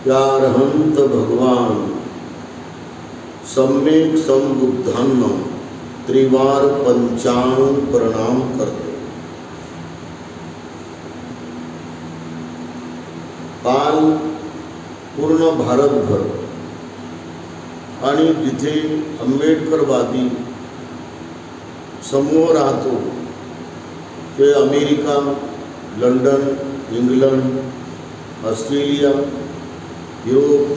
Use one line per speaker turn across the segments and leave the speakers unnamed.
यारहंत भगवान सम्यक संबुद्धांना त्रिवार पंचांग प्रणाम करतो। काल पूर्ण भारतभर आणि जिथे आंबेडकरवादी समूह राहतो ते America, London, England, Australia, Europe,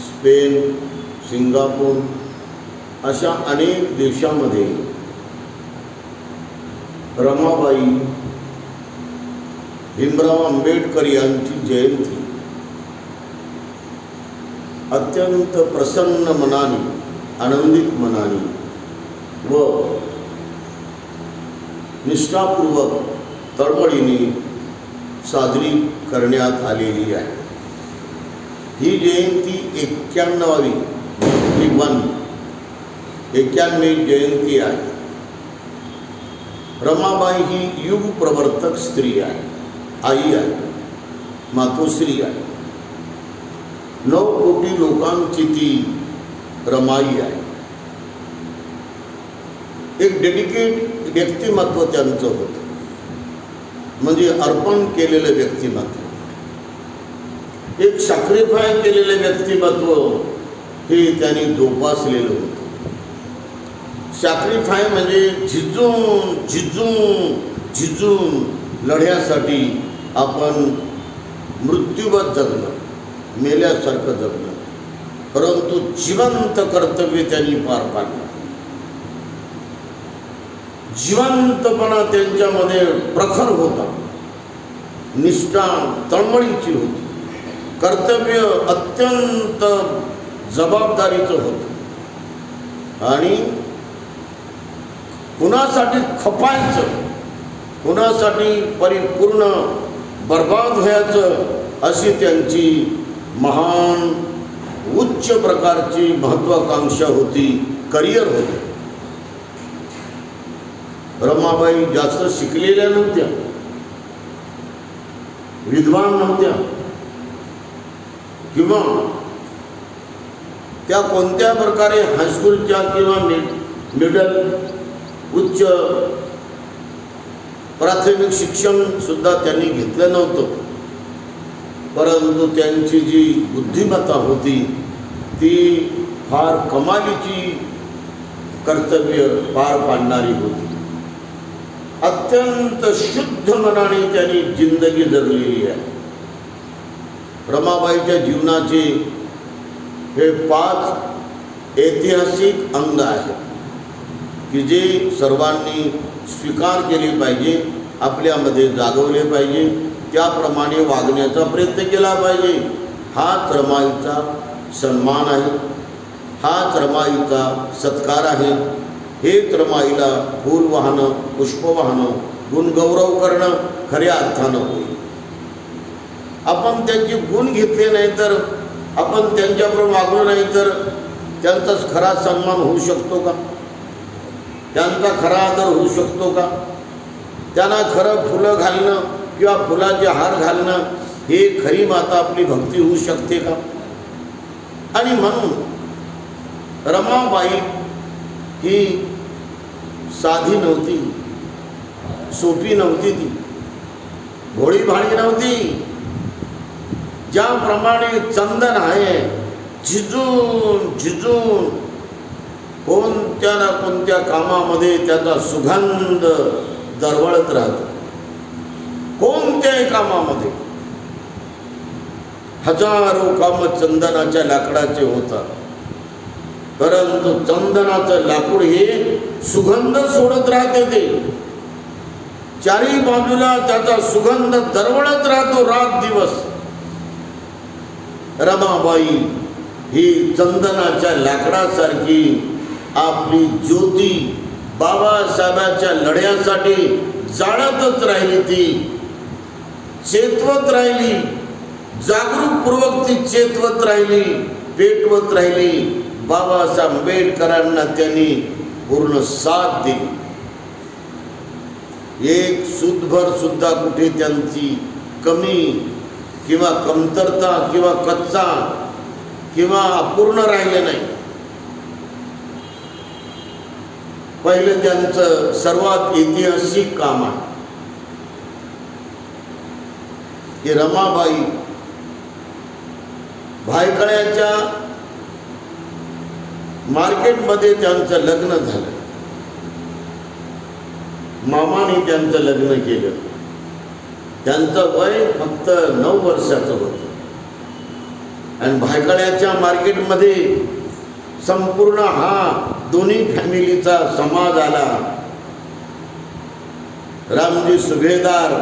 Spain, Singapore अशा अनेक देशांमध्ये रमाबाई भीमराव आंबेडकर यांची जयंती अत्यंत प्रसन्न मनाने, आनंदित मनाने व निष्ठापूर्वक तळमळीने साजरी करण्यात आलेली आहे। ही जयंती 91 जयंती आहे। रमाबाई ही युग प्रवर्तक स्त्री आहे, आई आहे, मातोश्री आहे। 9 कोटी लोकांची ती रमाई आहे। एक डेडिकेट व्यक्तिमत्व त्यांचं होतं, म्हणजे अर्पण केलेलं व्यक्तिमत्व, एक सॅक्रिफाय केलेलं व्यक्तिमत्व हे त्यांनी जोपासलेलं होतं। सॅक्रिफाय म्हणजे झिजून लढ्यासाठी आपण मृत्यूवत जगणं, मेल्यासारखं जगणं, परंतु जिवंत कर्तव्य त्यांनी पार पाडलं। जिवंतपणा त्यांच्यामध्ये प्रखर होता, निष्ठा तळमळीची होती, कर्तव्य अत्यंत जबाबदारीचं होतं आणि कुणासाठी खपायचं, कुणासाठी परिपूर्ण बर्बाद व्हायचं अशी त्यांची महान उच्च प्रकारची महत्त्वाकांक्षा होती, करिअर होतं। रमाबाई जास्त शिकलेल्या नव्हत्या, विद्वान नव्हत्या किंवा त्या कोणत्या प्रकारे हायस्कूलच्या किंवा मिडल उच्च प्राथमिक शिक्षण सुद्धा त्यांनी घेतलं नव्हतं, परंतु त्यांची जी बुद्धिमत्ता होती ती फार कमालीची कर्तव्य पार पाडणारी होती। अत्यंत शुद्ध मनाने त्यांनी जिंदगी जगलेली आहे। रमाबाईच्या जीवनाचे हे 5 ऐतिहासिक अंग आहेत की जे सर्वांनी स्वीकार केले पाहिजे, आपल्यामध्ये जागवले पाहिजे, त्याप्रमाणे वागण्याचा प्रयत्न केला पाहिजे। हाच रमाईचा सन्मान आहे, हाच रमाईचा सत्कार आहे। हेच रमाईला फूल वाहणं, पुष्प वाहणं, गुणगौरव करणं खऱ्या अर्थानं होईल। आपण त्यांचे गुण घेतले नाही तर, आपण त्यांच्याबरोबर वागलो नाही तर त्यांचाच खरा सन्मान होऊ शकतो का? त्यांचा खरा आदर होऊ शकतो का? त्यांना खरं फुलं घालणं किंवा फुलाचे हार घालणं हे खरी माता आपली भक्ती होऊ शकते का? आणि म्हणून रमाबाई ही साधी नव्हती, सोपी नव्हती ती, भोळी भाळी नव्हती. ज्याप्रमाणे चंदन आहे, झिजून झिजून कोणत्या ना कोणत्या कामामध्ये त्याचा सुगंध दरवळत राहतो. कोणत्याही कामामध्ये हजारो काम चंदनाच्या लाकडाचे होतात, परंतु चंदनाचं लाकूड हे सुगंध सोडत राहते. ते चारी बाजूला त्याचा सुगंध दरवळत राहतो रात दिवस. रमाबाई ही चंदनाच्या लाकडासारखी आपली ज्योती बाबासाहेबांच्या लढ्यासाठी जाळतच राहिली. ती चेतवत राहिली, जागरूकपूर्वक ती चेतवत राहिली, पेटवत राहिली. बाबासाहेब आंबेडकरांना त्यांनी पूर्ण साथ दिली. एक सूतभर सुद्धा कुठे त्यांची कमी किंवा कमतरता किंवा कच्चा किंवा अपूर्ण राहिले नाही. पहिलं त्यांचं सर्वात ऐतिहासिक काम आहे की रमाबाई भायखळ्याच्या मार्केटमध्ये त्यांचं लग्न झालं. मामाने त्यांचं लग्न केलं. त्यांचं वय फक्त 9 वर्षाचं होतं आणि भायखळ्याच्या मार्केटमध्ये संपूर्ण हा दोन्ही फॅमिलीचा समाज आला. रामजी सुभेदार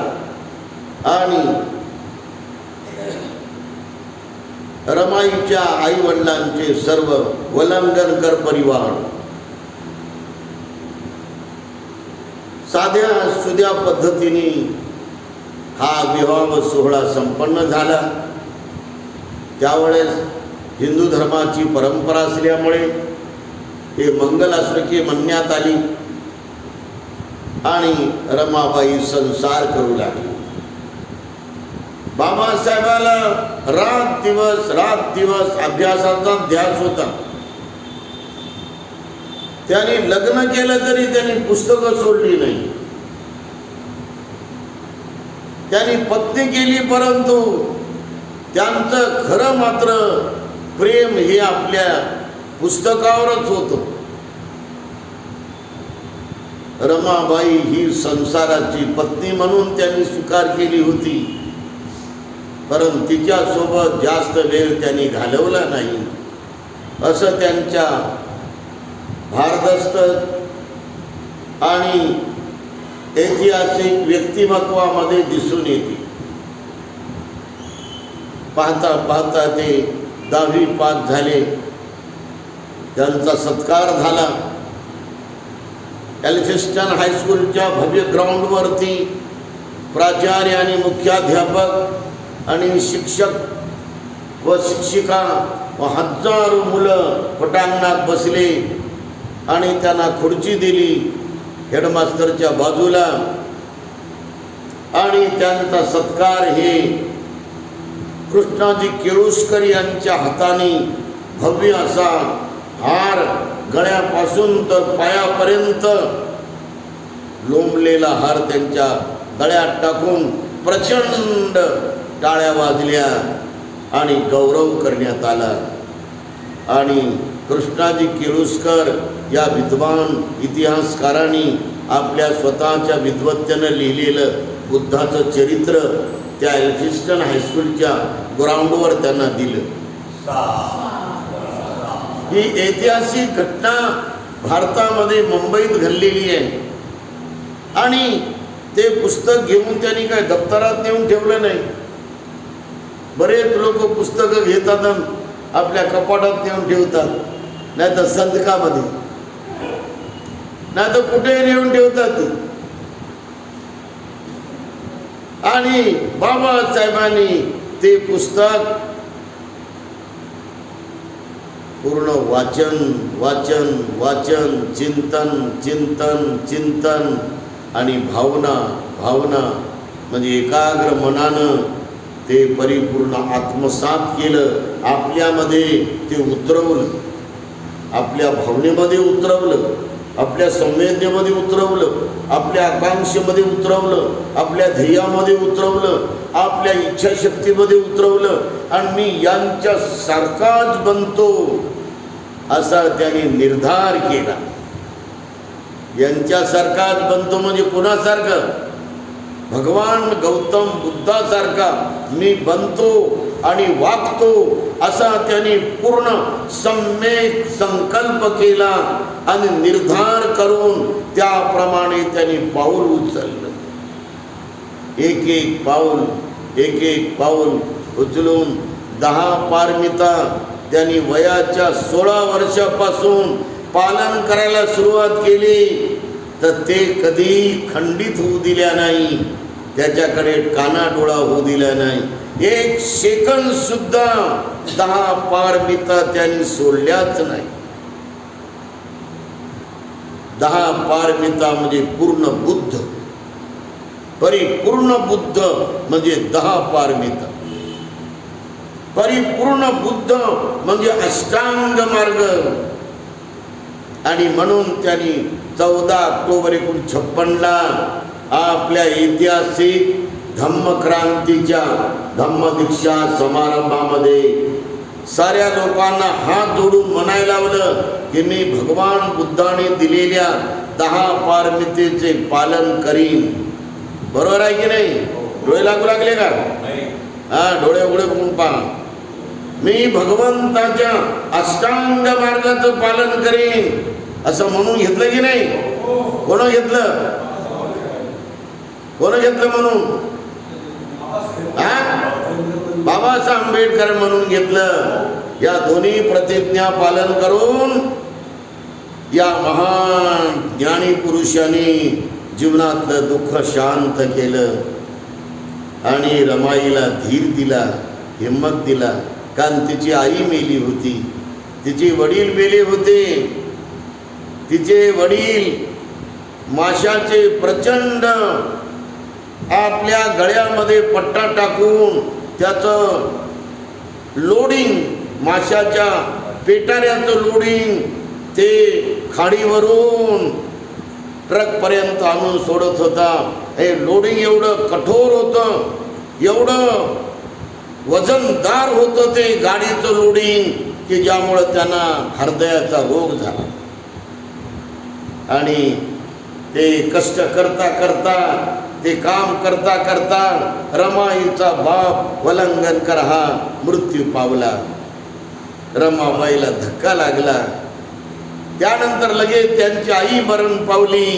आणि रमाईच्या आई वडिलांचे सर्व वलंगणकर परिवार साध्या सुध्या पद्धतीने हा विवाह सोहळा संपन्न झाला. त्यावेळेस हिंदू धर्माची परंपरा असल्यामुळे हे मंगलाष्टके म्हणण्यात आली आणि रमाबाई संसार करू लागली. बाबासाहेबाला रात दिवस अभ्यासाचा ध्यास होता. त्यांनी लग्न केलं तरी त्यांनी पुस्तकं सोडली नाही. त्यांनी पत्नी केली, परंतु त्यांचं खरं मात्र प्रेम हे आपल्या पुस्तकावरच होतं. रमाबाई ही संसाराची पत्नी म्हणून त्यांनी स्वीकार केली होती, परंतु तिच्यासोबत जास्त वेळ त्यांनी घालवला नाही असं त्यांच्या भारदस्त आणि ऐतिहासिक व्यक्तिमत्वामध्ये दिसून येते. पाहता पाहता ते 10वी पास झाले. त्यांचा सत्कार झाला. एल्फिस्टन हायस्कूलच्या भव्य ग्राउंडवरती प्राचार्य आणि मुख्याध्यापक आणि शिक्षक व शिक्षिका व हजारो मुलं पटांगणात बसले आणि त्यांना खुर्ची दिली हेडमास्टरच्या बाजूला आणि त्यांचा सत्कार हे कृष्णाजी केळुस्कर यांच्या हाताने भव्य असा हार गळ्यापासून तर पायापर्यंत लोंबलेला हार त्यांच्या गळ्यात टाकून प्रचंड टाळ्या वाजल्या आणि गौरव करण्यात आला. आणि कृष्णाजी केळुस्कर या विद्वान इतिहासकारांनी आपल्या स्वतःच्या विद्वत्तेनं लिहिलेलं बुद्धाचं चरित्र त्या एल्फिस्टन हायस्कूलच्या ग्राउंडवर त्यांना दिलं. ही ऐतिहासिक घटना भारतामध्ये मुंबईत घडलेली आहे. आणि ते पुस्तक घेऊन त्यांनी काय दप्तरात नेऊन ठेवलं नाही. बरेच लोक पुस्तकं घेतात आणि आपल्या कपाटात नेऊन ठेवतात, नाही तर संदकामध्ये, नाही तर कुठेही नेऊन ठेवतात. आणि बाबासाहेबांनी ते पुस्तक पूर्ण वाचन वाचन वाचन चिंतन चिंतन चिंतन आणि भावना भावना म्हणजे एकाग्र मनानं ते परिपूर्ण आत्मसात केलं. आपल्यामध्ये ते उतरवलं, आपल्या भावनेमध्ये उतरवलं आपल्या संवेदनेमध्ये उतरवलं, आपल्या आकांक्षेमध्ये उतरवलं, आपल्या ध्येयामध्ये उतरवलं, आपल्या इच्छाशक्तीमध्ये उतरवलं आणि मी यांच्या सारखाच बनतो असा त्याने निर्धार केला. यांच्यासारखाच बनतो म्हणजे कोणासारखं? भगवान गौतम बुद्धासारखा मी बनतो आणि वागतो असा त्यांनी पूर्ण सम्यक संकल्प केला आणि निर्धार करून त्याप्रमाणे त्यांनी पाऊल उचललं. एक एक पाऊल उचलून 10 पारमिता त्यांनी वयाच्या 16 वर्षापासून पालन करायला सुरुवात केली. तर ते कधी खंडित होऊ दिल्या नाही, त्याच्याकडे कानाडोळा होऊ दिला नाही. 1 सेकंद सुद्धा 10 पारमिता त्यांनी सोडल्याच नाही. 10 पारमिता म्हणजे पूर्ण बुद्ध, परिपूर्ण बुद्ध म्हणजे 10 पारमिता. परिपूर्ण बुद्ध म्हणजे अष्टांग मार्ग. आणि म्हणून त्यांनी 14 ऑक्टोबर 1956ला आपल्या ऐतिहासिक धम्मक्रांतीच्या धम्मदीक्षा समारंभामध्ये साऱ्या लोकांना हात जोडून म्हणायला लावलं की मी भगवान बुद्धाने दिलेल्या 10 पारमितेचे पालन करीन. बरोबर आहे की नाही? डोळे लागू लागले का? डोळे उघडे करून पहा. मी भगवंताच्या अष्टांग मार्गाचं पालन करीन असं म्हणून घेतलं की नाही? कोण घेतलं? म्हणून बाबासाहेब आंबेडकर म्हणून घेतलं. या दोन्ही प्रतिज्ञा पालन करून या महान ज्ञानी पुरुषांनी जीवनातलं दुःख शांत केलं आणि रमाईला धीर दिला, हिम्मत दिला. कारण तिची आई मेली होती, तिचे वडील मेले होते. तिचे वडील माशाचे प्रचंड आपल्या गळ्यामध्ये पट्टा टाकून त्याचं लोडिंग, माशाच्या पेटाऱ्याचं लोडिंग ते खाडीवरून ट्रकपर्यंत आणून सोडत होता. हे लोडिंग एवढं कठोर होतं, एवढं वजनदार होतं ते गाडीचं लोडिंग की ज्यामुळं त्यांना हृदयाचा रोग झाला. आणि ते कष्ट करता करता, ते काम करता करता रमाईचा बाप वलंगणकर हा मृत्यू पावला. रमाबाईला धक्का लागला. त्यानंतर लगेच त्यांची आई मरण पावली,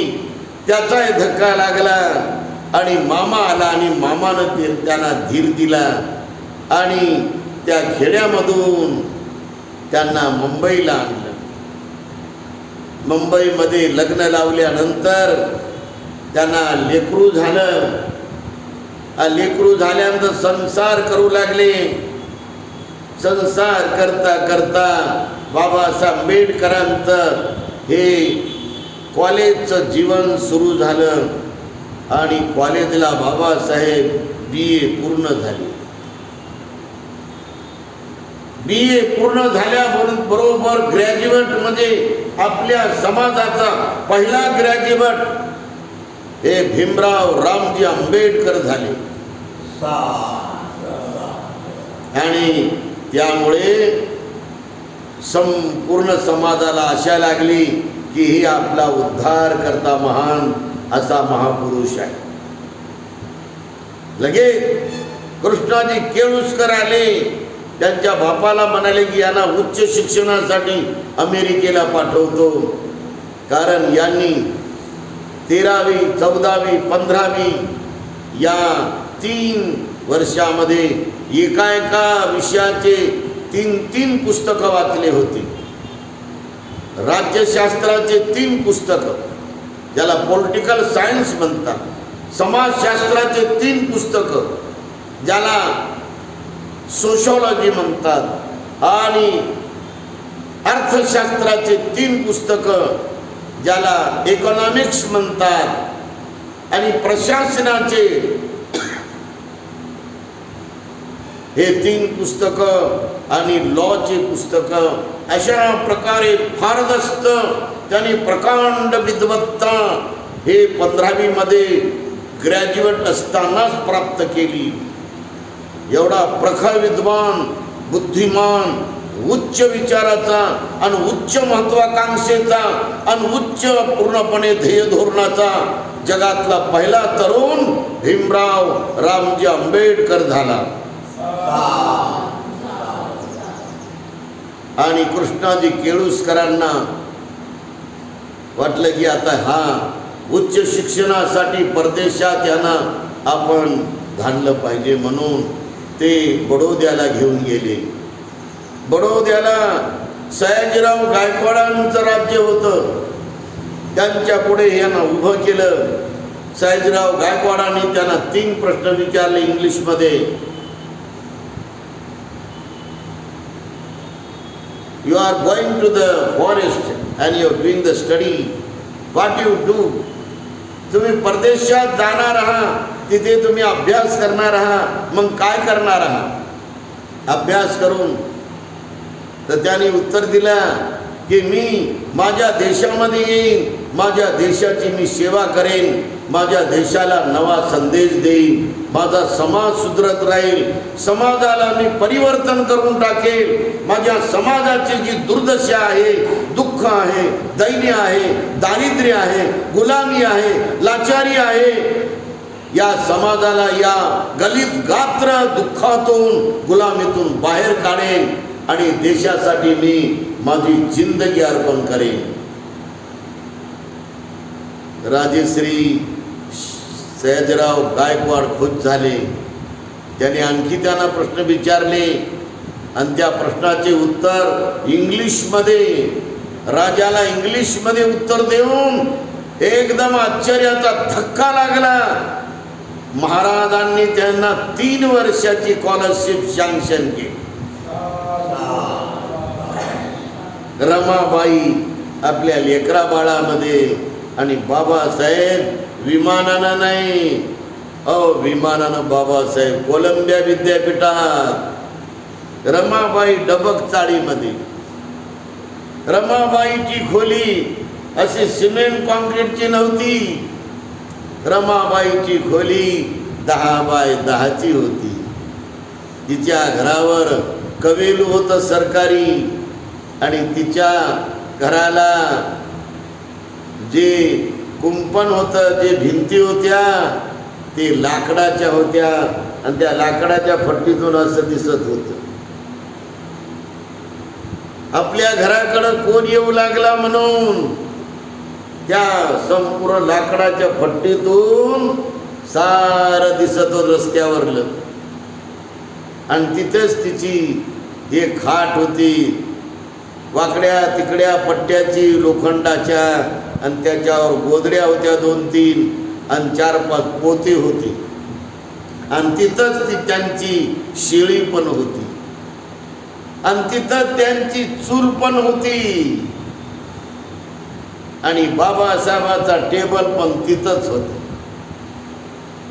त्याचाही धक्का लागला. आणि मामा आला आणि मामानं त्यांना धीर दिला आणि त्या खेड्यामधून त्यांना मुंबईला आणलं. मुंबईमध्ये लग्न लावल्यानंतर त्यांना लेकरू झालं. लेकरू झाल्यानंतर संसार करू लागले. संसार करता करता बाबासाहेब आंबेडकरांचं हे कॉलेजचं जीवन सुरू झालं आणि कॉलेजला बाबासाहेब BA पूर्ण झाले. BA पूर्ण झाल्याबरोबर ग्रॅज्युएट म्हणजे आपल्या समाजाचा पहिला ग्रॅज्युएट हे भीमराव रामजी आंबेडकर झाले. आणि त्यामुळे संपूर्ण समाजाला आशा लागली की ही आपला उद्धार करता महान असा महापुरुष आहे. लगेच कृष्णाजी केळुसकर आले. त्यांच्या बापाला म्हणाले की यांना उच्च शिक्षणासाठी अमेरिकेला पाठवतो. कारण यांनी 13वी 14वी 15वी या 3 वर्षामध्ये एका विषयाचे 3 पुस्तकं वाचले होते. राज्यशास्त्राचे 3 पुस्तकं, ज्याला पॉलिटिकल सायन्स म्हणतात. समाजशास्त्राचे 3 पुस्तकं, ज्याला सोशॉलॉजी म्हणतात. आणि अर्थशास्त्राचे 3 पुस्तकं, ज्याला इकॉनॉमिक्स म्हणतात. आणि प्रशासनाचे हे 3 पुस्तकं आणि लॉचे पुस्तकं. अशा प्रकारे फारदस्त त्यांनी प्रकांड विद्वत्ता हे 15वी मध्ये ग्रॅज्युएट असतानाच प्राप्त केली. एवढा प्रखर विद्वान, बुद्धिमान, उच्च विचाराचा आणि उच्च महत्वाकांक्षेचा आणि उच्च पूर्णपणे ध्येय धोरणाचा जगातला पहिला तरुण भीमराव रामजी आंबेडकर झाला. आणि कृष्णाजी केळुसकरांना वाटलं की आता हा उच्च शिक्षणासाठी परदेशात यांना आपण घाललं पाहिजे, म्हणून ते बडोद्याला घेऊन गेले. बडोद्याला सयाजीराव गायकवाडांचं राज्य होतं. त्यांच्या पुढे यांना उभं केलं. सयाजीराव गायकवाडांनी त्यांना 3 प्रश्न विचारले इंग्लिशमध्ये. You are going to the forest and you are doing the study, what you do. तुम्ही परदेशात जाणार आहात, तिथे तुम्ही अभ्यास करणार आहात, मग काय करणार आहात अभ्यास करून. तर त्यांनी उत्तर दिला की मी माझ्या देशामध्ये येईन, माझ्या देशाची मी सेवा करेन, माझ्या देशाला नवा संदेश देईन, माझा समाज सुधरत राहील, समाजाला मी परिवर्तन करून टाकेल. माझ्या समाजाची जी दुर्दशा आहे, दुःख आहे, दैन्य आहे, दारिद्र्य आहे, गुलामी आहे, लाचारी आहे, या समाजाला या गलित गात्र दुःखातून, गुलामीतून बाहेर काढेन आणि देशासाठी मी माझी जिंदगी अर्पण करेन. राजश्री सयाजीराव गायकवाड खुश झाले. त्याने आणखी त्यांना प्रश्न विचारले आणि त्या प्रश्नाचे उत्तर इंग्लिशमध्ये, राजाला इंग्लिशमध्ये उत्तर देऊन एकदम आश्चर्याचा धक्का लागला. महाराजांनी त्यांना 3 वर्षाची स्कॉलरशिप सँक्शन केली. रमाबाई आपल्या लेकरा बाळामध्ये आणि बाबासाहेब विमानानं नाही, विमानानं बाबासाहेब कोलंबिया विद्यापीठात, रमाबाई डबक चाळीमध्ये. रमाबाईची खोली अशी सिमेंट कॉन्क्रीटची नव्हती. रमाबाईची खोली 10 बाय 10ची होती. तिच्या घरावर कवेलू होतं सरकारी आणि तिच्या घराला जे कुंपण होतं, जे भिंती होत्या ते लाकडाच्या होत्या आणि त्या लाकडाच्या फट्टीतून असं दिसत होतं. आपल्या घराकडं कोण येऊ लागला म्हणून त्या संपूर्ण लाकडाच्या फट्टीतून सारं दिसत होतं रस्त्यावरलं. आणि तिथेच तिची एक खाट होती, वाकड्या तिकड्या पट्ट्याची लोखंडाच्या, आणि त्याच्यावर गोदड्या होत्या 2-3 आणि 4-5 पोती होती. आणि तिथंच ती त्यांची शेळी पण होती आणि तिथं त्यांची चूल पण होती आणि बाबासाहेबाचा टेबल पण तिथंच होता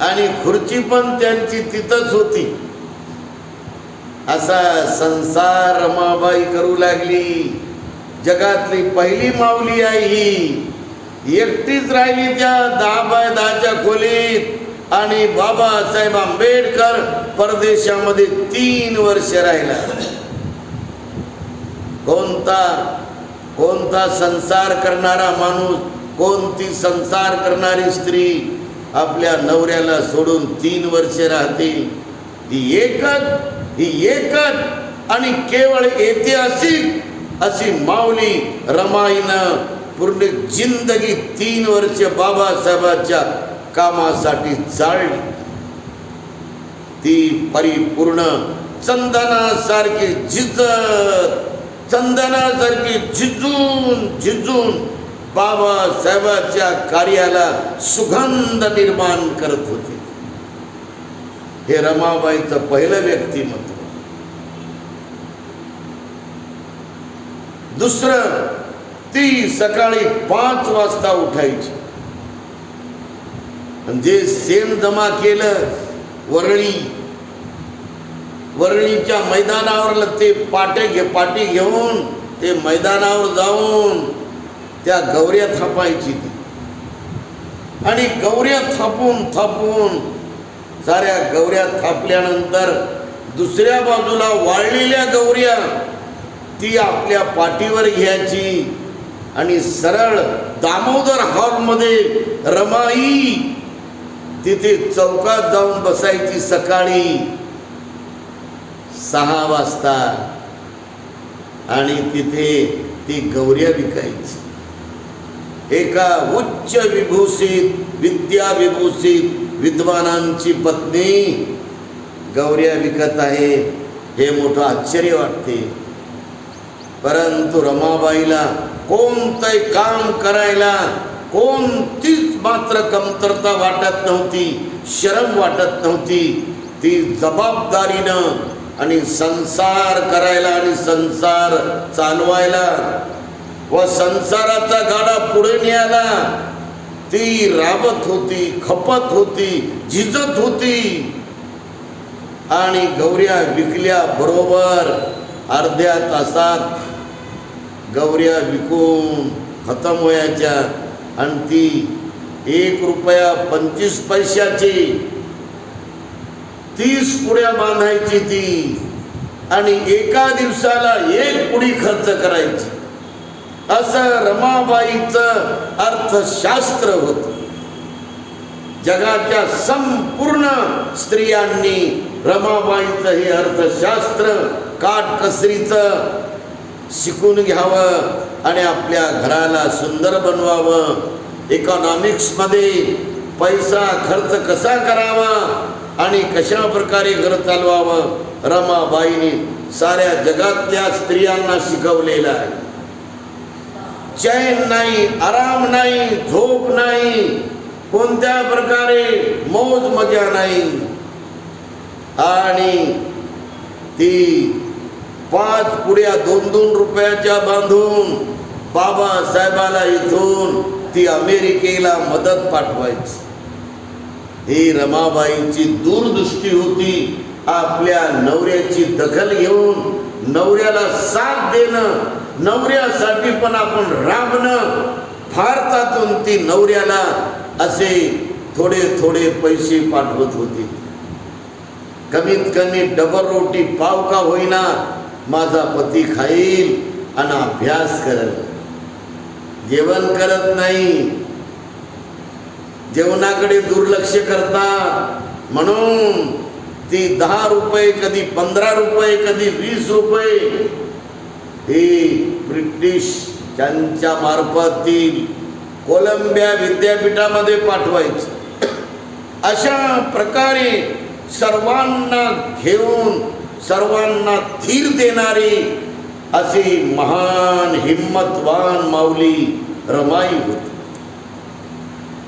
आणि खुर्ची पण त्यांची तिथंच होती. असा संसार रमाबाई करू लागली. जगातली पहिली माऊली आहे ही. एकटीच राहिली त्या 10 बाय 10च्या खोलीत आणि बाबासाहेब आंबेडकर परदेशामध्ये 3 वर्ष राहिला. कोणता संसार करणारा माणूस, कोणती संसार करणारी स्त्री आपल्या नवऱ्याला सोडून 3 वर्ष राहते? ही एकच आणि केवळ ऐतिहासिक अशी माऊली रमाईनं पूर्ण जिंदगी 3 वर्ष बाबासाहेबांच्या कामासाठी जाळली. ती परिपूर्ण चंदनासारखी झिजून बाबासाहेबांच्या कार्याला सुगंध निर्माण करत होती. हे रमाबाईचं पहिलं व्यक्तिमत्व. दुसरं, ती सकाळी 5 वाजता उठायची. जे सेम जमा केलं वरळीच्या मैदानावर ते पाटी घेऊन ते मैदानावर जाऊन त्या गौऱ्या थापायची ती, आणि गौऱ्या थापून थापून साऱ्या गौऱ्या थापल्यानंतर दुसऱ्या बाजूला वाळलेल्या गौऱ्या ती आपल्या पाठीवर घ्यायची आणि सरळ दामोदर हॉलमध्ये रमाई तिथे चौकात जाऊन बसायची सकाळी 6 वाजता आणि तिथे ती गौऱ्या विकायची. एका उच्च विभूषित विद्याविभूषित विद्वानांची पत्नी गौऱ्या विकत आहे हे मोठं आश्चर्य वाटते. परंतु रमाबाईला कोणतंही काम करायला कोणतीच मात्र कमतरता वाटत नव्हती, शरम वाटत नव्हती. ती जबाबदारीनं आणि संसार करायला आणि संसार चालवायला व संसाराचा गाडा पुढे न्यायला ती राबत होती, खपत होती, झिजत होती. आणि गौऱ्या विकल्या बरोबर अर्ध्या तासात गौऱ्या विकून खतम व्हायच्या आणि ती 1 रुपया 25 पैशाची 30 पुड्या बांधायची ती आणि एका दिवसाला 1 पुडी खर्च करायची. असं रमाबाईचं अर्थशास्त्र होतं. जगाच्या संपूर्ण स्त्रियांनी रमाबाईचं हे अर्थशास्त्र काटकसरीचं शिकून घ्यावं आणि आपल्या घराला सुंदर बनवावं. इकॉनॉमिक्समध्ये पैसा खर्च कसा करावा आणि कशा प्रकारे घर चालवावं रमाबाईने साऱ्या जगातल्या स्त्रियांना शिकवलेलं आहे. चैन नाही, आराम नाही, झोप नाही, कोणत्या प्रकारे मौज मजा नाही. आणि ती 5 पुड्या 2-2 रुपयाच्या बांधून बाबासाहेबाला इथून ती अमेरिकेला मदत पाठवायची. ही रमाबाईची दूरदृष्टी होती. आपल्या नवऱ्याची दखल घेऊन नवऱ्याला साथ देणं, नवऱ्यासाठी पण आपण राबणं. भारतातून ती नवऱ्याला असे थोडे थोडे पैसे पाठवत होती. कमीत कमी डबल रोटी पाव का होईना माझा पती खाईल आणि अभ्यास करेल. जेवण करत नाही, जेवणाकडे दुर्लक्ष करतात. म्हणून ती 10 रुपये, कधी 15 रुपये, कधी 20 रुपये ही ब्रिटिश त्यांच्या मार्फत ती कोलंबिया विद्यापीठामध्ये पाठवायची. अशा प्रकारे सर्वांना घेऊन सर्वांना धीर देणारी अशी महान हिम्मतवान माऊली रमाई होती.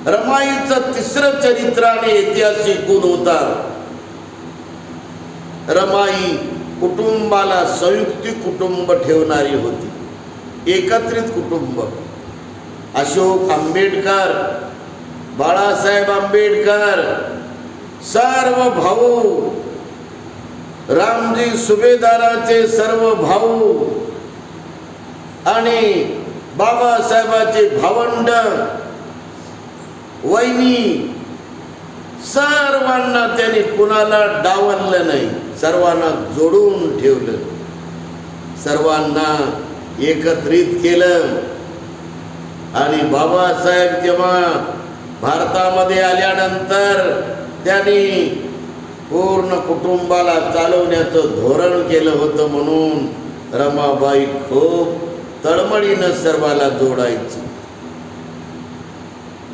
रमाईचं 3रं चरित्राने ऐतिहासिक गुण होता. रमाई कुटुंबाला संयुक्तिक कुटुंब ठेवणारी होती, एकत्रित कुटुंब. अशोक आंबेडकर, बाळासाहेब आंबेडकर, सर्व भाऊ, रामजी सुभेदाराचे सर्व भाऊ आणि बाबासाहेबाचे भावंड, वहिनी, सर्वांना त्यांनी कुणाला डावललं नाही, सर्वांना जोडून ठेवलं, सर्वांना एकत्रित केलं. आणि बाबासाहेब जेव्हा भारतामध्ये आल्यानंतर त्यांनी पूर्ण कुटुंबाला चालवण्याचं धोरण केलं होतं. म्हणून रमाबाई खूप तळमळीनं सर्वाला जोडायची.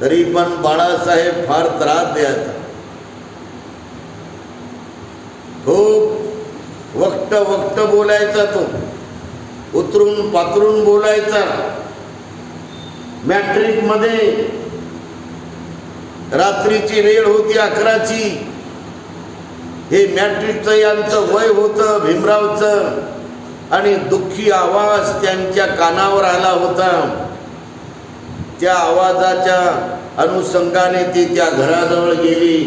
तरी पण बाळासाहेब फार त्रास द्यायचा. खूप वक्त बोलायचा, तो उतरून पातरून बोलायचा. मॅट्रिक मध्ये रात्रीची वेळ होती 11ची. हे मॅट्रिकचं यांचं वय होतं भीमरावचं, आणि दुःखी आवाज त्यांच्या कानावर आला होता. त्या आवाजाच्या अनुषंगाने ती त्या घराजवळ गेली.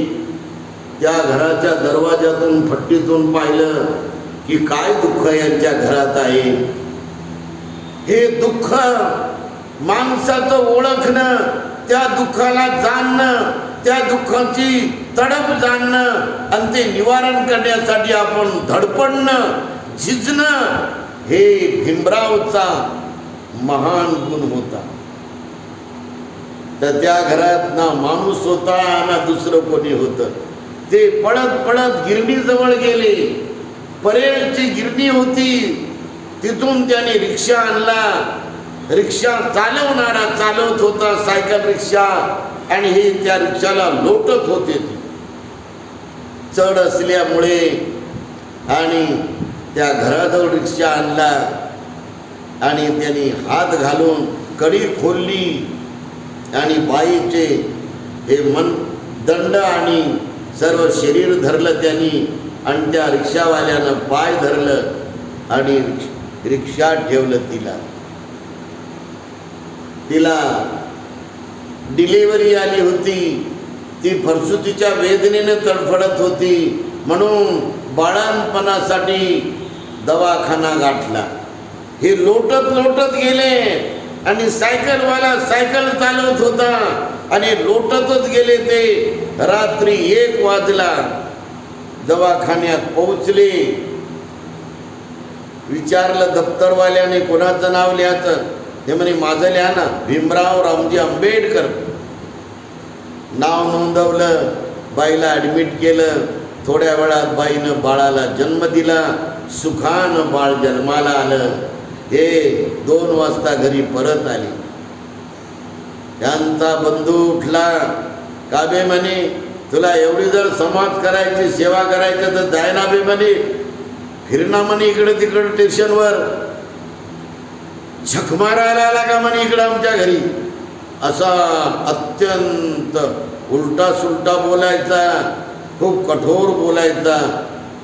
त्या घराच्या दरवाजातून फट्टीतून पाहिलं की काय दुःख यांच्या घरात आहे. हे दुःख माणसाचं ओळखणं, त्या दुःखाला जाणणं, त्या दुःखाची तडप जाणणं आणि ते निवारण करण्यासाठी आपण धडपडणं, झिजणं, हे भीमरावचा महान गुण होता. तर त्या घरात ना माणूस होता ना दुसरं कोणी होतं. ते पळत पळत गिरणीजवळ गेले. परेलची गिरणी होती, तिथून त्याने रिक्षा आणला. रिक्षा चालवणारा चालवत होता सायकल रिक्षा, आणि हे त्या रिक्षाला लोटत होते. चढ असल्यामुळे आणि त्या घराजवळ रिक्षा आणला आणि त्यांनी हात घालून कडी खोलली आणि बाईचे हे दंड आणि सर्व शरीर धरलं त्यांनी, आणि त्या रिक्षावाल्यानं पाय धरलं आणि रिक्षात ठेवलं. तिला डिलिव्हरी आली होती. ती प्रसूतीच्या वेदनेने तडफडत होती, म्हणून बाळंतपणासाठी दवाखाना गाठला. हे लोटत लोटत गेले आणि सायकलवाला सायकल चालवत होता आणि लोटतच गेले. ते रात्री 1 वाजला. दवाखान्यात पोहोचले. विचारलं दप्तरवाल्याने कोणाचं नाव लिहायचं. ते म्हणे माझं लिहा ना, भीमराव रामजी आंबेडकर. नाव नोंदवलं. बाईला ॲडमिट केलं. थोड्या वेळात बाईनं बाळाला जन्म दिला. सुखानं बाळ जन्माला आलं. हे 2 वाजता घरी परत आली. त्यांचा बंधू उठला. काबे म्हणे तुला एवढी जर समाज करायची, सेवा करायचं तर जाय ना बे म्हणे, फिरणा म्हणे इकडे तिकडे स्टेशनवर. झक मारायला आला का म्हणे इकडं आमच्या घरी. असा अत्यंत उलटा सुलटा बोलायचा, खूप कठोर बोलायचा.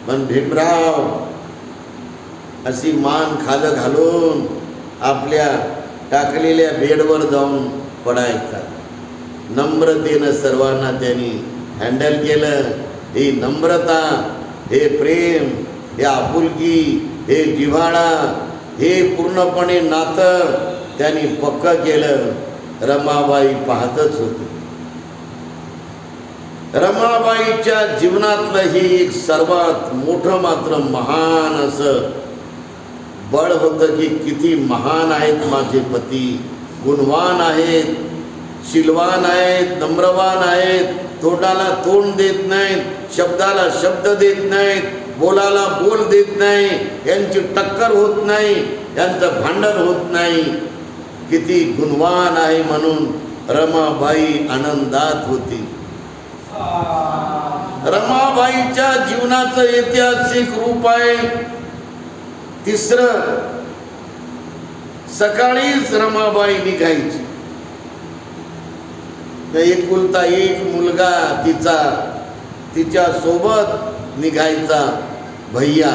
पण भीमराव अशी मान खालं घालून आपल्या टाकलेल्या बेडवर जाऊन पडायचा. नम्रतेनं सर्वांना त्यांनी हँडल केलं. ही नम्रता, हे प्रेम, हे आपुलकी, हे जिव्हाळा, हे पूर्णपणे नातं त्यांनी पक्कं केलं. रमाबाई पाहतच होती. रमाबाईच्या जीवनातलं हे एक सर्वात मोठं मात्र महान असं बळ होतं की किती महान आहेत माझे पती, गुणवान आहेत, शीलवान आहेत, नम्रवान आहेत, तोंडाला तोंड देत नाहीत, शब्दाला शब्द देत नाहीत, बोलाला बोल देत नाही, यांची टक्कर होत नाही, यांचं भांडण होत नाही. किती गुणवान आहे म्हणून रमाबाई आनंदात होती. रमाबाईच्या जीवनाचं ऐतिहासिक रूप आहे. तिसरं, सकाळीच रमाबाई निघायची. एकुलता एक मुलगा तिच्या सोबत निघायचा, भैया.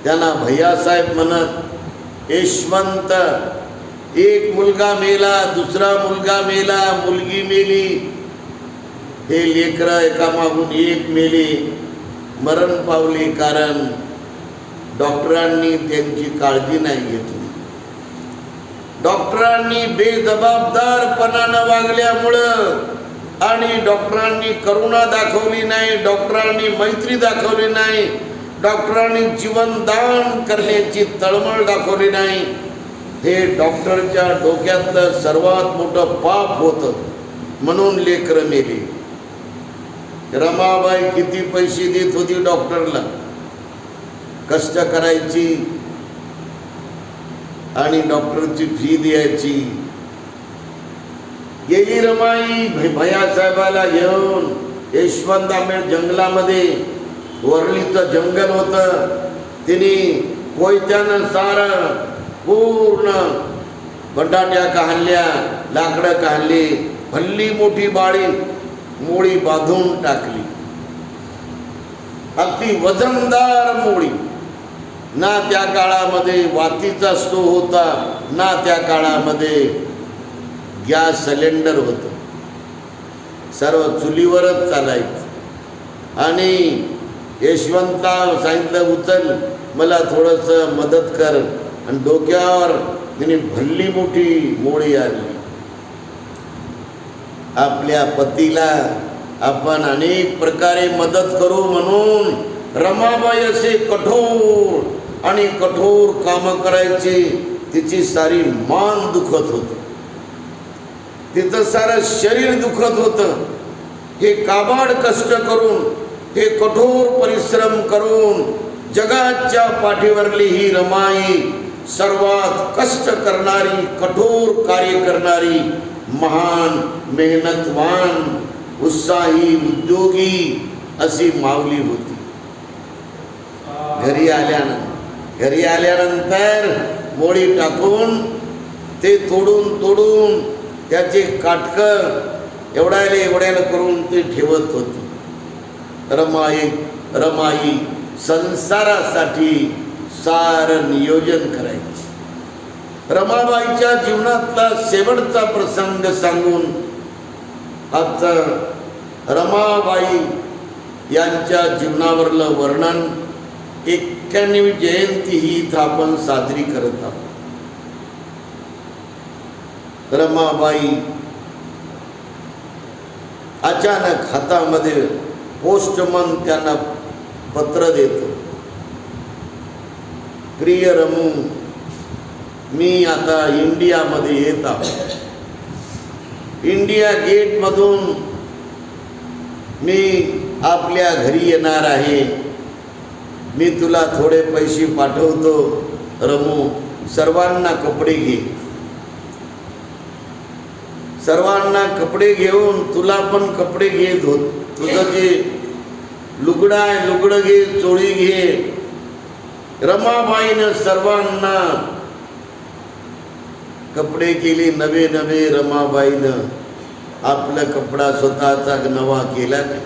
त्यांना भैयासाहेब म्हणत. यशवंत. एक मुलगा मेला, दुसरा मुलगा मेला, मुलगी मेली. हे लेकरं एकामागून एक मेले, मरण पावले. कारण डॉक्टरांनी त्यांची काळजी नाही घेतली. डॉक्टरांनी बेजबाबदारपणानं वागल्यामुळं आणि डॉक्टरांनी करुणा दाखवली नाही, डॉक्टरांनी मैत्री दाखवली नाही, डॉक्टरांनी जीवनदान करण्याची तळमळ दाखवली नाही. हे डॉक्टरच्या डोक्यातलं सर्वात मोठं पाप होतं. म्हणून लेकरं मेली. रमाबाई किती पैसे देत होती डॉक्टरला, कष्ट करायची आणि डॉक्टरची फी द्यायची. गेली रमाई भैयासाहेबाला घेऊन यशवंत आंबेड जंगलामध्ये. वरळीचं जंगल होतं. तिने कोयत्यानं सारं पूर्ण बटाट्या काढल्या, लाकडं काढली, भल्ली मोठी बाळी मोळी बांधून टाकली. अगदी वजनदार मोळी. ना त्या काळामध्ये वातीचा स्टोव्ह होता, ना त्या काळामध्ये गॅस सिलेंडर होतं. सर्व चुलीवरच चालायचं. आणि यशवंतला सांगितलं उचल, मला थोडंसं मदत कर. आणि डोक्यावर तिने भल्ली मोठी मोळी आणली. आपल्या पतीला आपण अनेक प्रकारे मदत करू म्हणून रमाबाई असे कठोर आणि कठोर काम करायचे. तिची सारी मान दुखत होती, तिचं सारं शरीर दुखत होतं. हे काबाड कष्ट करून, हे कठोर परिश्रम करून जगाच्या पाठीवरली ही रमाई सर्वात कष्ट करणारी, कठोर कार्य करणारी, महान मेहनतवान, उत्साही, उद्योगी अशी माऊली होती. घरी आल्यानंतर मोळी टाकून ते तोडून त्याचे काटकं एवढ्याला करून ते ठेवत होती. रमाई संसारासाठी सारं नियोजन करायची. रमाबाईच्या जीवनातला शेवटचा प्रसंग सांगून आजचा रमाबाई यांच्या जीवनावरलं वर्णन 91वी जयंती ही इथं आपण साजरी करत आहोत. रमाबाई अचानक हातामध्ये पोस्टमन त्यांना पत्र देतो. प्रिय रमू, मी आता इंडियामध्ये येत आहे. इंडिया गेटमधून मी आपल्या घरी येणार आहे. मी तुला थोडे पैसे पाठवतो. रमू, सर्वांना कपडे घे. सर्वांना कपडे घेऊन तुला पण कपडे घेत होत. तुझं जे लुगडं आहे लुगडं घे, चोळी घे. रमाबाईनं सर्वांना कपडे केले नवे. रमाबाईनं आपला कपडा स्वतःचा नवा केला नाही.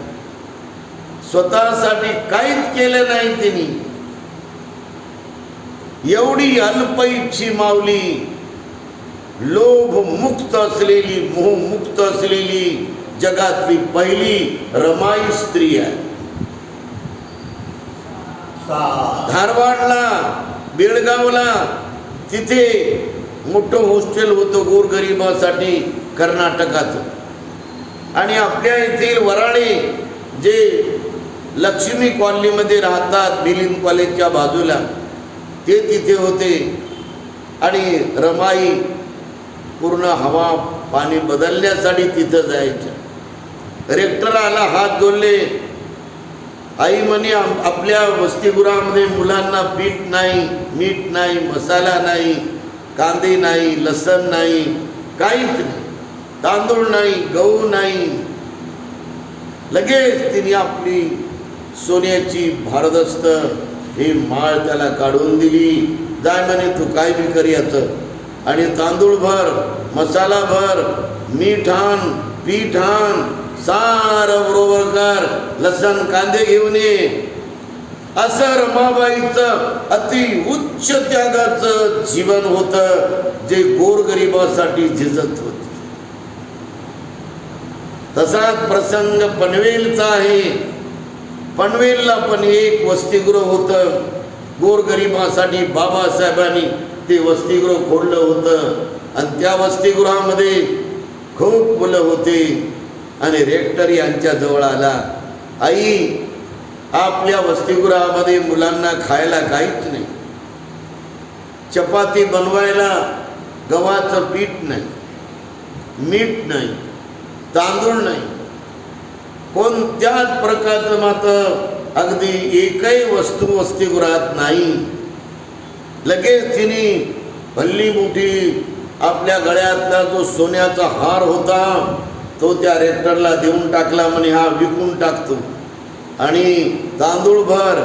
स्वतःसाठी काहीच केलं नाही तिने. एवढी अल्पइच्छी माऊली, लोभ मुक्त असलेली, मोह मुक्त असलेली जगातली पहिली रमाई स्त्री आहे. धारवाडला, बेळगावला तिथे मोठं हॉस्टेल होतं गोरगरिबासाठी कर्नाटकाचं. आणि आपल्या येथील वराळे जे लक्ष्मी कॉलनीमध्ये राहतात, मिलिंद कॉलेजच्या बाजूला, ते तिथे होते. आणि रमाई पूर्ण हवा पाणी बदलण्यासाठी तिथं जायचं. रेक्टर आला, हात जोडले. आई म्हणे, आपल्या वसतिगृहामध्ये मुलांना पीठ नाही, मीठ नाही, मसाला नाही, कांदे नाही, लसण नाही, काहीच नाही, तांदूळ नाही, गहू नाही. लगेच तिने आपली सोन्याची भारदस्त ही माळ त्याला काढून दिली. जाय म्हणे, तू काय बी कर याचं, आणि तांदूळ भर, मसाला भर, मीठ आण, पीठ आण, सारं बरोबर कर, लसण कांदे घेऊन ये. असं रमाबाईचं अति उच्च त्यागाचं जीवन होतं, जे गोरगरिबासाठी झिजत होते. तसाच प्रसंग पनवेलचा आहे. पनवेलला पण एक वसतिगृह होतं गोरगरिबासाठी. बाबासाहेबांनी ते वसतिगृह खोडलं होतं. आणि त्या वसतिगृहामध्ये खूप मुलं होते. आणि रेक्टर यांच्या जवळ आला, आई, आपल्या वसतिगृहामध्ये मुलांना खायला काहीच नाही. चपाती बनवायला गव्हाचं पीठ नाही, मीठ नाही, तांदूळ नाही, कोणत्याच प्रकारचं मात्र अगदी एकही वस्तू वसतिगृहात नाही. लगेच तिने भल्ली मोठी आपल्या गळ्यातला जो सोन्याचा हार होता तो त्या रेक्टरला देऊन टाकला. म्हणे, हा विकून टाकतो. आणि तांदूळ भर,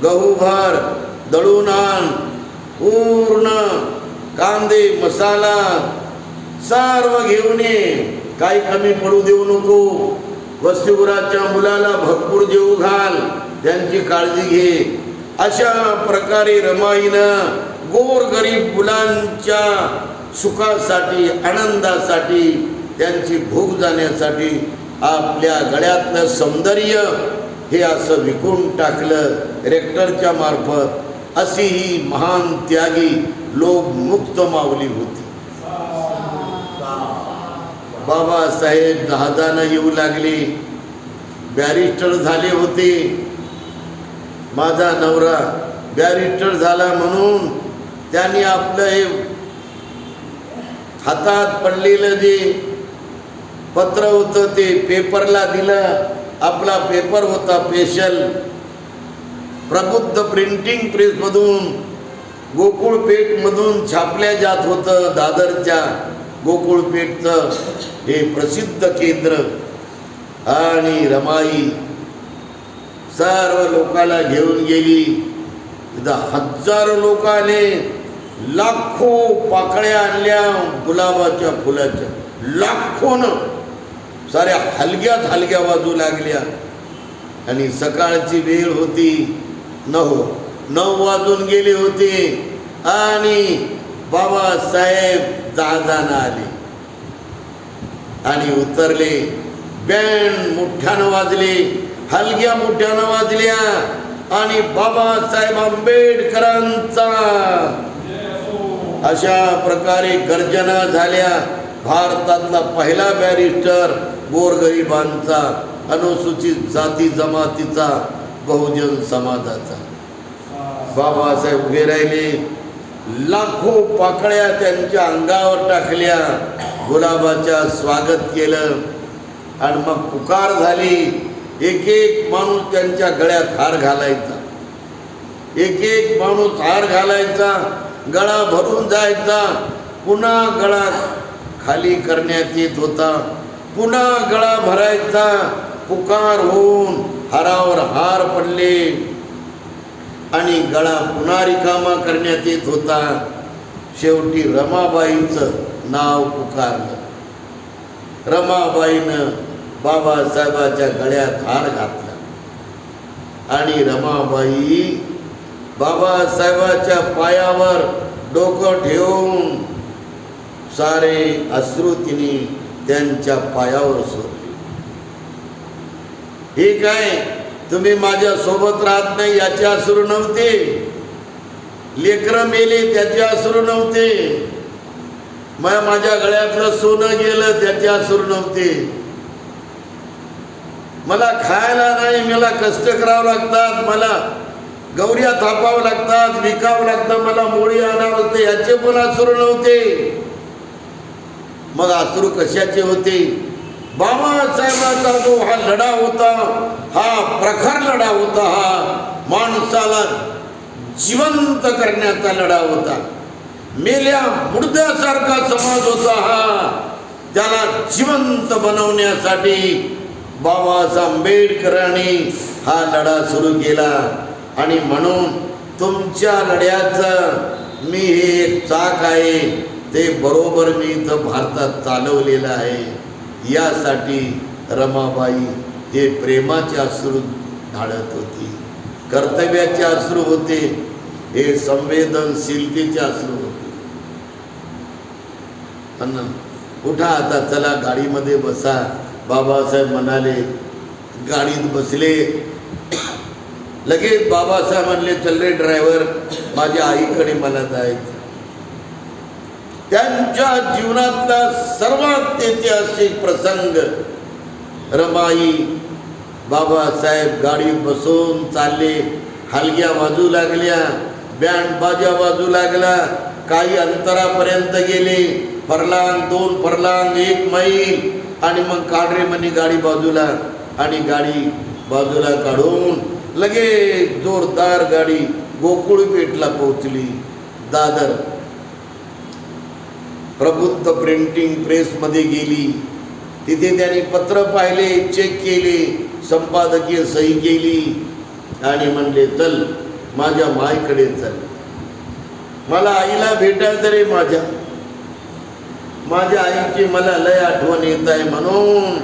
गहू भर, दळून आण, पूर्ण कांदे मसाला सर्व घेऊन ये, काही कमी पडू देऊ नको. वसतिगृहाच्या मुलाला भरपूर जेवू घाल, त्यांची काळजी घे. अशा प्रकारे रमाईनं गोरगरीब मुलांच्या सुखासाठी, आनंदासाठी, त्यांची भूक जाण्यासाठी आपल्या गळ्यातलं सौंदर्य हे असं विकून टाकलं रेक्टरच्या मार्फत. अशी ही महान त्यागी लोक मुक्त माऊली होती. बाबासाहेब जहाजानं येऊ लागले, बॅरिस्टर झाले होते. माझा नवरा बॅरिस्टर झाला म्हणून त्यांनी आपलं हे हातात पडलेलं जे पत्र होतं ते पेपरला दिलं. आपला पेपर होता स्पेशल प्रबुद्ध प्रिंटिंग प्रेसमधून, गोकुळपेठमधून छापल्या जात होतं. दादरच्या गोकुळपेठचं हे प्रसिद्ध केंद्र. आणि रमाई सर्व लोकाला घेऊन गेली. हजारो लोक आले, लाखो पाकळ्या आणल्या गुलाबाच्या फुलाच्या, लाखोनं साऱ्या हलग्या वाजू लागल्या. आणि सकाळची वेळ होती, 9 वाजून गेले होते. आणि बाबासाहेब जहाजानं आले आणि उतरले. बँड मोठ्यानं वाजले, हलग्या मोठ्यानं वाजल्या. आणि बाबासाहेब आंबेडकरांचा अशा प्रकारे गर्जना झाल्या. भारतातला पहिला बॅरिस्टर, गोरगरिबांचा, अनुसूचित जाती जमातीचा, बहुजन समाजाचा. बाबासाहेब उभे राहिले, लाखो पाकळ्या त्यांच्या अंगावर टाकल्या, गुलाबाच्या स्वागत केलं. आणि मग पुकार झाली. एक एक माणूस त्यांच्या गळ्यात हार घालायचा, एक एक माणूस हार घालायचा, गळा भरून जायचा. पुन्हा गळा खाली करण्यात येत होता, पुन्हा गळा भरायचा. पुकार होऊन हारावर हार पडले आणि गळा पुन्हा रिकामा करण्यात येत होता. शेवटी रमाबाईंचं नाव पुकारलं. रमाबाईनं बाबासाहेबाच्या गळ्यात हार घातला आणि रमाबाई बाबासाहेबाच्या पायावर डोकं ठेवून सारे अश्रू तिने त्यांच्या पायावर सोडले. हे काय, तुम्ही माझ्या सोबत राहत नाही याचे अश्रू नव्हते, लेकरं मेले त्याचे अश्रू नव्हते, माझ्या गळ्यातलं सोनं गेलं त्याचे अश्रू नव्हते, मला खायला नाही, मला कष्ट करावं लागतात, मला गौऱ्या थापावं लागतात, विकावं लागतं, मला मोळी आणावं लागतं, याचे पण अश्रू नव्हते. मग अश्रू कशाचे होते? बाबासाहेबांचा जो हा लढा होता, हा प्रखर लढा होता, हा माणसाला जिवंत करण्याचा लढा होता. मेल्या मुर्द्यासारखा समाज होता हा, त्याला जिवंत बनवण्यासाठी बाबासाहेब आंबेडकरांनी हा लढा सुरू केला. आणि म्हणून तुमच्या लढ्याचं मी हे एक चाक आहे, ते बरोबर मी इथं भारतात चालवलेलं आहे. यासाठी रमाबाई हे प्रेमाचे अश्रू ढाळत होती, कर्तव्याचे अश्रू होते, हे संवेदनशीलतेचे अश्रू होते. उठा आता, चला गाडीमध्ये बसा. बाबासाहेब म्हणाले. गाडीत बसले. लगेच बाबासाहेब म्हणले, चल रे ड्रायव्हर, माझ्या आईकडे मला जायचं. त्यांच्या जीवनातला सर्वात ऐतिहासिक प्रसंग. रमाई बाबासाहेब गाडीत बसून चालले. हलग्या वाजू लागल्या, बँड बाजा वाजू लागला. काही अंतरापर्यंत गेले, फरलांग, 2 फरलांग, 1 मैल. आणि मग काढ रे म्हणे गाडी बाजूला. आणि गाडी बाजूला काढून लगेच जोरदार गाडी गोकुळपेठला पोहोचली. दादर प्रबुद्ध प्रिंटिंग प्रेसमध्ये गेली. तिथे त्यांनी पत्र पाहिले, चेक केले, संपादकीय सही केली आणि म्हणले, चल माझ्या माईकडे चल, मला आईला भेटायचं रे. माझ्या आईची मला लय आठवण येत आहे. म्हणून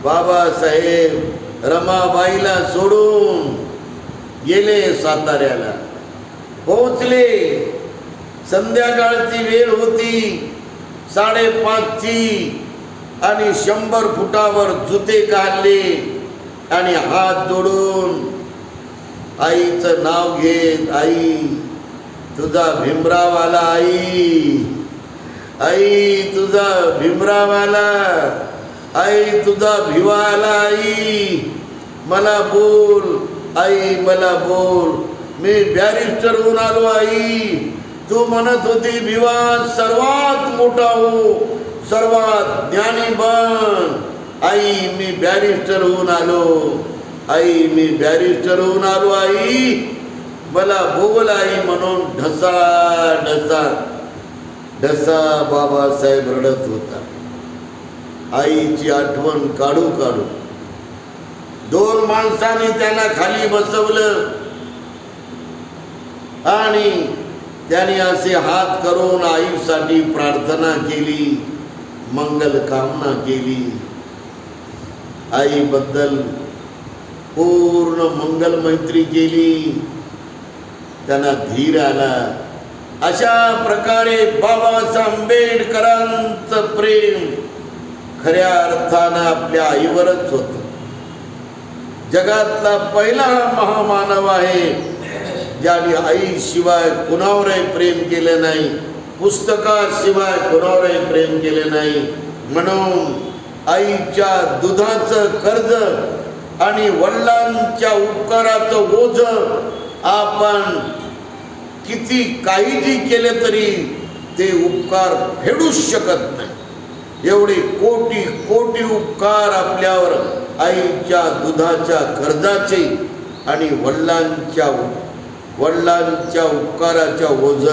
बाबासाहेब रमाबाईला सोडून गेले साताऱ्याला. पोहोचले. संध्याकाळची वेळ होती, 5:30ची. आणि 100 फुटावर जुते काढले आणि हात जोडून आईचं नाव घेत, आई तुझा भीमराव आला, आई तुझा भीमराव आला, आई तुझा भिवा आला, आई मला बोल, आई मला बोल, मी बॅरिस्टर होऊन आलो, आई तू म्हणत होती भिवा सर्वात मोठा हो, सर्वात ज्ञानी बन, आई मी बॅरिस्टर होऊन आलो, आई मी बॅरिस्टर होऊन आलो, आई मला बोल आई म्हणून ढसा ढसा ढसा बाबासाहेब रडत होता. आईची आठवण काढू काढू दोन माणसांनी त्यांना खाली बसवलं आणि त्याने असे हात करून आईसाठी प्रार्थना केली, मंगल कामना केली. आईबद्दल पूर्ण मंगल मैत्री केली, त्यांना धीर आला. अशा प्रकारे बाबासाहेब आंबेडकरांचं प्रेम खऱ्या अर्थानं आपल्या आईवरच होतं. जगातला पहिला महामानव आहे ज्याने आईशिवाय कुणावरही प्रेम केले नाही, पुस्तकाशिवाय कुणावरही प्रेम केले नाही. म्हणून आईच्या दुधाचं कर्ज आणि वडिलांच्या उपकाराचं ओझ आपण किती काहीही केले तरी ते उपकार फेडूच शकत नाही. एवढे कोटी कोटी उपकार आपल्यावर आईच्या दुधाच्या कर्जाचे आणि वडिलांच्या उपकाराच्या ओझ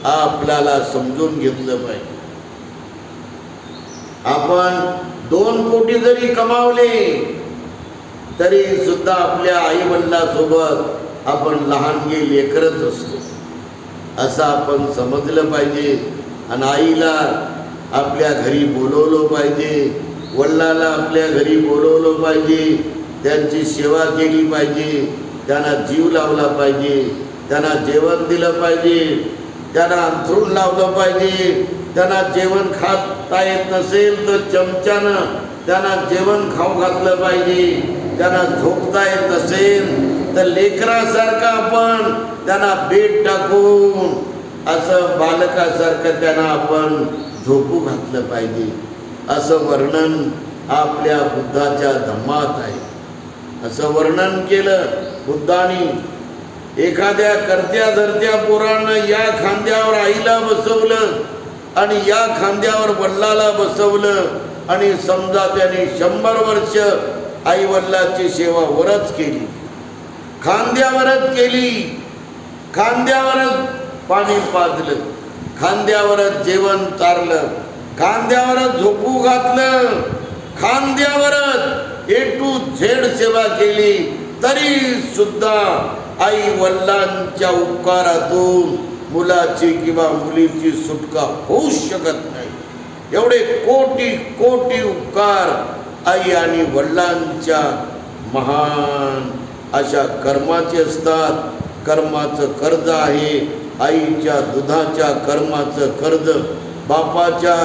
आपल्याला समजून घेतलं पाहिजे. आपण 2 कोटी जरी कमावले तरी सुद्धा आपल्या आई वडिलांसोबत आपण लहानगे लेकरच असतो असं आपण समजलं पाहिजे. आणि आईला आपल्या घरी बोलवलं पाहिजे, वडिलाला आपल्या घरी बोलवलं पाहिजे, त्यांची सेवा केली पाहिजे, त्यांना जीव लावला पाहिजे, त्यांना जेवण दिलं पाहिजे, त्यांना अंथरूण लावलं पाहिजे. त्यांना जेवण खाता येत नसेल तर चमच्यानं त्यांना जेवण खाऊ घातलं पाहिजे. त्यांना झोपता येत नसेल तर लेकरासारखं आपण त्यांना बेड टाकून असं बालकासारखं त्यांना आपण झोपू घातलं पाहिजे. असं वर्णन आपल्या बुद्धाच्या धम्मात आहे. असं वर्णन केलं बुद्धानी. एखाद्या करत्या धरत्या पोरानं या खांद्यावर आईला बसवलं आणि या खांद्यावर वडिलाला बसवलं आणि समजा त्याने 100 वर्ष आई वडिलाची सेवा वरच केली, खांद्यावरच केली, खांद्यावरच पाणी पाजलं, खांद्यावरच जेवण चारलं, खांद्यावरच झोपू घातलं, खांद्यावरच A to Z सेवा केली, तरी सुद्धा आई वडिलांच्या उपकारातून मुलाची किंवा मुलीची सुटका होऊ शकत नाही. एवढे कोटी कोटी उपकार आई आणि वडिलांच्या महान अशा कर्माचे असतात. कर्माचं कर्ज आहे, आईच्या दुधाच्या कर्माचं कर्ज, बापाच्या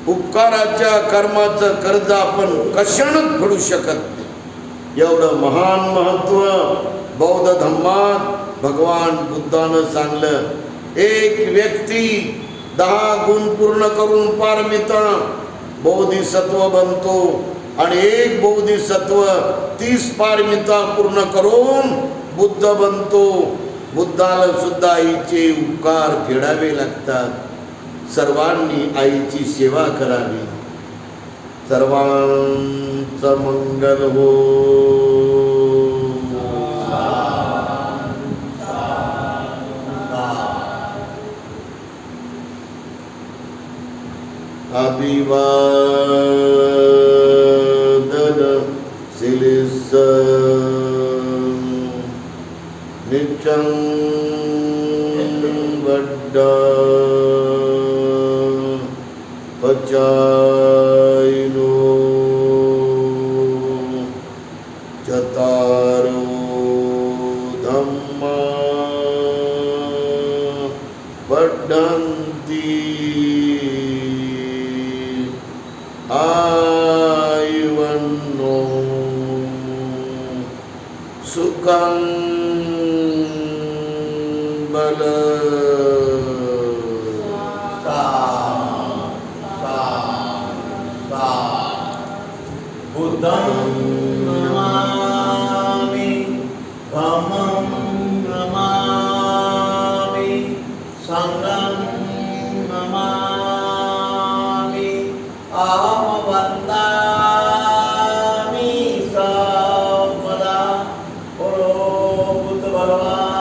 उपकाराच्या कर्माचं कर्ज आपण कशानंच फेडू शकत नाही. एवढं महान महत्व बौद्ध धम्मात भगवान बुद्धानं सांगलं. एक व्यक्ती 10 गुण पूर्ण करून पारमिता बोधिसत्व बनतो आणि एक बोधिसत्व 30 पारमिता पूर्ण करून बुद्ध बनतो. बुद्धाला सुद्धा आईचे उपकार फेडावे लागतात. सर्वांनी आईची सेवा करावी. सर्वांचं मंगल हो. अभिवादन शिलिस नित्यं वड्डा पचायनो चतारो धम्मा वर्धन्ति आयुवन्नो सुखं बल
सा सा सा बुद्धं